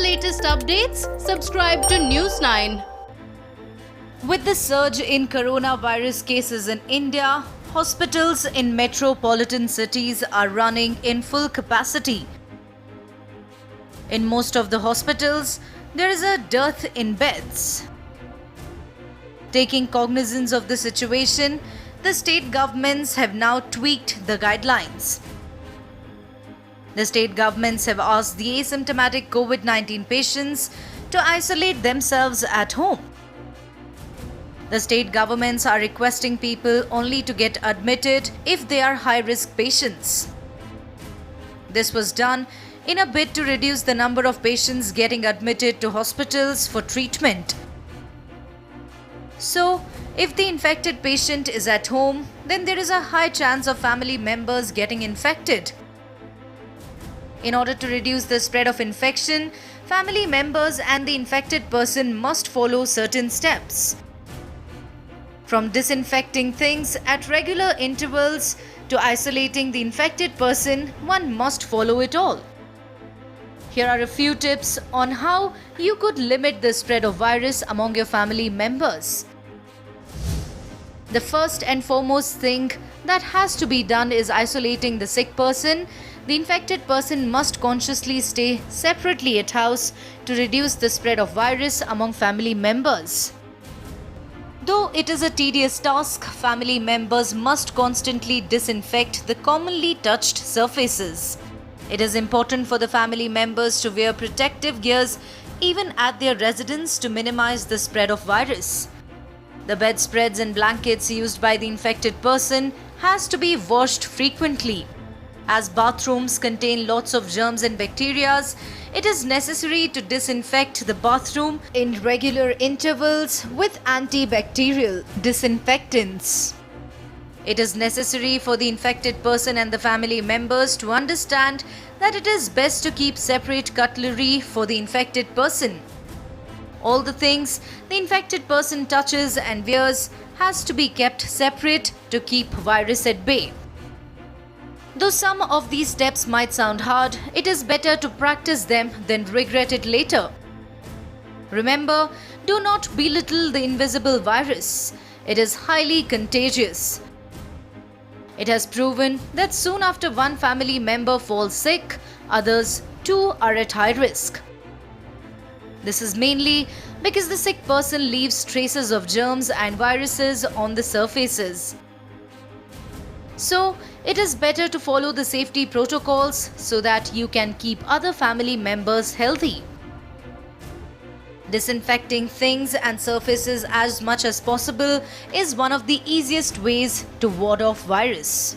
latest updates, subscribe to News 9. With the surge in coronavirus cases in India, hospitals in metropolitan cities are running in full capacity. In most of the hospitals, there is a dearth in beds. Taking cognizance of the situation, the state governments have now tweaked the guidelines. The state governments have asked the asymptomatic COVID-19 patients to isolate themselves at home. The state governments are requesting people only to get admitted if they are high-risk patients. This was done in a bid to reduce the number of patients getting admitted to hospitals for treatment. So, if the infected patient is at home, then there is a high chance of family members getting infected. In order to reduce the spread of infection, family members and the infected person must follow certain steps. From disinfecting things at regular intervals to isolating the infected person, one must follow it all. Here are a few tips on how you could limit the spread of virus among your family members. The first and foremost thing that has to be done is isolating the sick person. The infected person must consciously stay separately at house to reduce the spread of virus among family members. Though it is a tedious task, family members must constantly disinfect the commonly touched surfaces. It is important for the family members to wear protective gears even at their residence to minimize the spread of virus. The bedspreads and blankets used by the infected person has to be washed frequently. As bathrooms contain lots of germs and bacteria, it is necessary to disinfect the bathroom in regular intervals with antibacterial disinfectants. It is necessary for the infected person and the family members to understand that it is best to keep separate cutlery for the infected person. All the things the infected person touches and wears has to be kept separate to keep virus at bay. Though some of these steps might sound hard, it is better to practice them than regret it later. Remember, do not belittle the invisible virus. It is highly contagious. It has proven that soon after one family member falls sick, others too are at high risk. This is mainly because the sick person leaves traces of germs and viruses on the surfaces. So, it is better to follow the safety protocols so that you can keep other family members healthy. Disinfecting things and surfaces as much as possible is one of the easiest ways to ward off virus.